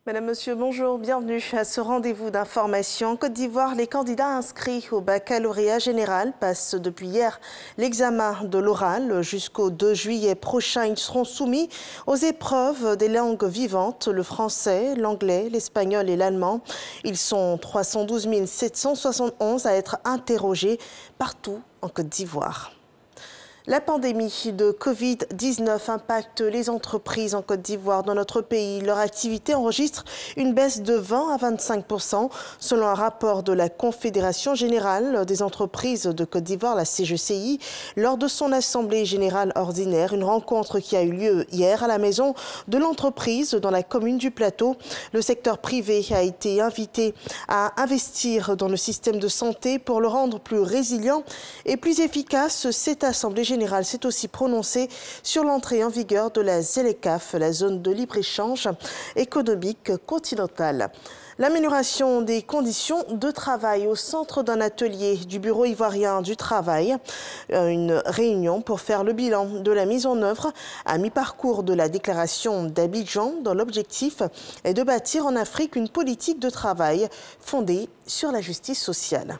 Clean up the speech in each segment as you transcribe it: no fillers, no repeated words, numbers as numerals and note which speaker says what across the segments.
Speaker 1: Madame, Monsieur, bonjour, bienvenue à ce rendez-vous d'information. En Côte d'Ivoire, les candidats inscrits au baccalauréat général passent depuis hier l'examen de l'oral. Jusqu'au 2 juillet prochain, ils seront soumis aux épreuves des langues vivantes, le français, l'anglais, l'espagnol et l'allemand. Ils sont 312 771 à être interrogés partout en Côte d'Ivoire. La pandémie de Covid-19 impacte les entreprises en Côte d'Ivoire. Dans notre pays, leur activité enregistre une baisse de 20 à 25%, selon un rapport de la Confédération générale des entreprises de Côte d'Ivoire, la CGCI, lors de son assemblée générale ordinaire. Une rencontre qui a eu lieu hier à la maison de l'entreprise dans la commune du Plateau. Le secteur privé a été invité à investir dans le système de santé pour le rendre plus résilient et plus efficace. Cette assemblée générale s'est aussi prononcée sur l'entrée en vigueur de la ZLECAf, la zone de libre-échange économique continentale. L'amélioration des conditions de travail au centre d'un atelier du Bureau ivoirien du travail. Une réunion pour faire le bilan de la mise en œuvre à mi-parcours de la déclaration d'Abidjan, dont l'objectif est de bâtir en Afrique une politique de travail fondée sur la justice sociale.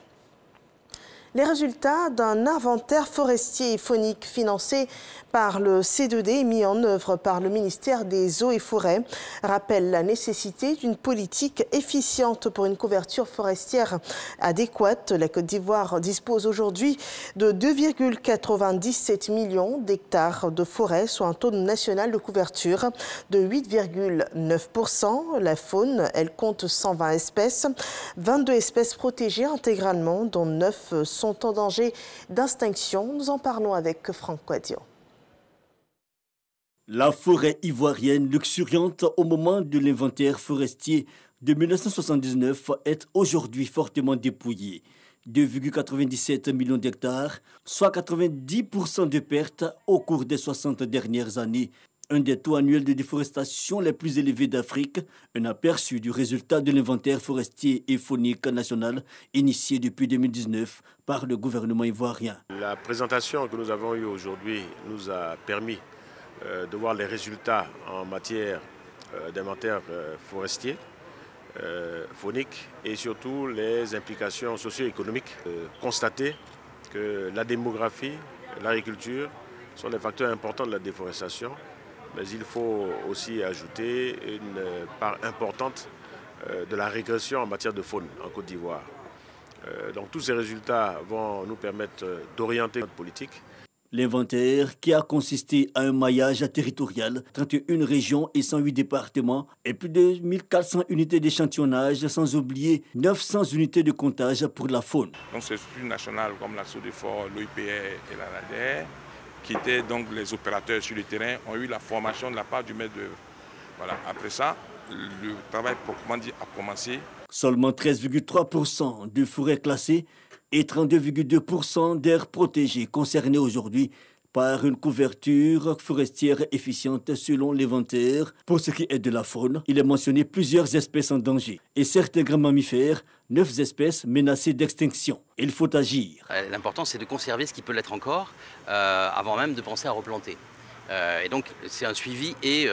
Speaker 1: Les résultats d'un inventaire forestier et faunique financé par le C2D et mis en œuvre par le ministère des Eaux et Forêts rappellent la nécessité d'une politique efficiente pour une couverture forestière adéquate. La Côte d'Ivoire dispose aujourd'hui de 2,97 millions d'hectares de forêt, soit un taux national de couverture de 8,9%. La faune, elle compte 120 espèces, 22 espèces protégées intégralement, dont 9 sont en danger d'extinction. Nous en parlons avec Franck Quadio.
Speaker 2: La forêt ivoirienne luxuriante au moment de l'inventaire forestier de 1979 est aujourd'hui fortement dépouillée. 2,97 millions d'hectares, soit 90% de pertes au cours des 60 dernières années. Un des taux annuels de déforestation les plus élevés d'Afrique, un aperçu du résultat de l'inventaire forestier et faunique national initié depuis 2019 par le gouvernement ivoirien.
Speaker 3: La présentation que nous avons eue aujourd'hui nous a permis de voir les résultats en matière d'inventaire forestier, faunique et surtout les implications socio-économiques. Constater que la démographie, l'agriculture sont des facteurs importants de la déforestation. Mais il faut aussi ajouter une part importante de la régression en matière de faune en Côte d'Ivoire. Donc tous ces résultats vont nous permettre d'orienter notre politique.
Speaker 2: L'inventaire, qui a consisté à un maillage territorial, 31 régions et 108 départements, et plus de 1400 unités d'échantillonnage, sans oublier 900 unités de comptage pour la faune.
Speaker 4: Donc ces structures nationales comme la SODEFOR, l'OIPR et la NADER, qui étaient donc les opérateurs sur le terrain, ont eu la formation de la part du maître d'œuvre. Voilà. Après ça, le travail proprement dit a commencé.
Speaker 2: Seulement 13,3% de forêts classées et 32,2% d'aires protégées concernés aujourd'hui par une couverture forestière efficiente selon l'inventaire. Pour ce qui est de la faune, il est mentionné plusieurs espèces en danger et certains grands mammifères, 9 espèces menacées d'extinction. Il faut agir.
Speaker 5: L'important, c'est de conserver ce qui peut l'être encore avant même de penser à replanter. Et donc, c'est un suivi et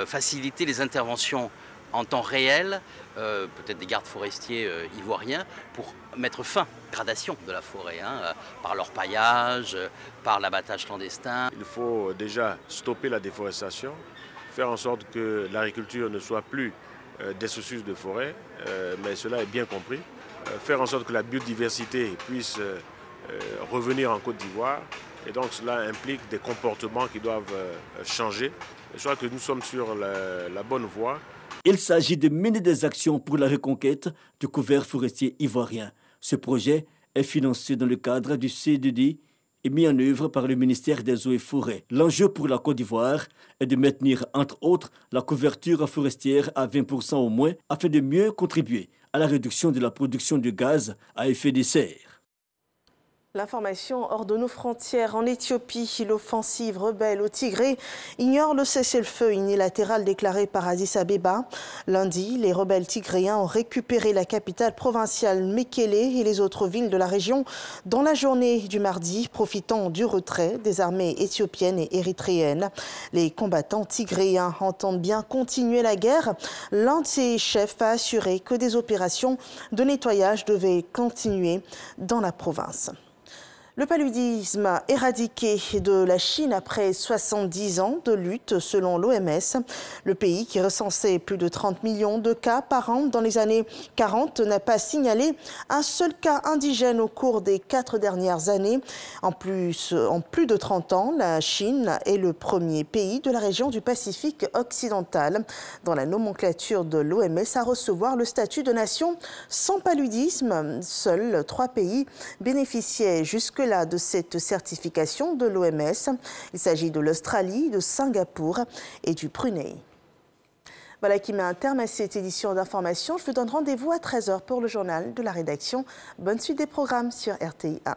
Speaker 5: faciliter les interventions en temps réel, peut-être des gardes forestiers ivoiriens, pour mettre fin à la dégradation de la forêt, par leur paillage, par l'abattage clandestin.
Speaker 3: Il faut déjà stopper la déforestation, faire en sorte que l'agriculture ne soit plus destructrice de forêt, mais cela est bien compris. Faire en sorte que la biodiversité puisse revenir en Côte d'Ivoire, et donc cela implique des comportements qui doivent changer. Je crois que nous sommes sur la bonne voie.
Speaker 2: Il s'agit de mener des actions pour la reconquête du couvert forestier ivoirien. Ce projet est financé dans le cadre du C2D et mis en œuvre par le ministère des Eaux et Forêts. L'enjeu pour la Côte d'Ivoire est de maintenir, entre autres, la couverture forestière à 20% au moins, afin de mieux contribuer à la réduction de la production de gaz à effet de serre.
Speaker 1: L'information hors de nos frontières. En Éthiopie, l'offensive rebelle au Tigré ignore le cessez-le-feu unilatéral déclaré par Addis Abeba. Lundi, les rebelles tigréens ont récupéré la capitale provinciale Mekele et les autres villes de la région dans la journée du mardi, profitant du retrait des armées éthiopiennes et érythréennes. Les combattants tigréens entendent bien continuer la guerre. L'un de ses chefs a assuré que des opérations de nettoyage devaient continuer dans la province. Le paludisme éradiqué de la Chine après 70 ans de lutte selon l'OMS. Le pays qui recensait plus de 30 millions de cas par an dans les années 40 n'a pas signalé un seul cas indigène au cours des 4 dernières années. En plus de 30 ans, la Chine est le premier pays de la région du Pacifique occidental dans la nomenclature de l'OMS à recevoir le statut de nation sans paludisme. Seuls 3 pays bénéficiaient jusque-là de cette certification de l'OMS. Il s'agit de l'Australie, de Singapour et du Brunei. Voilà qui met un terme à cette édition d'information. Je vous donne rendez-vous à 13h pour le journal de la rédaction. Bonne suite des programmes sur RTI 1.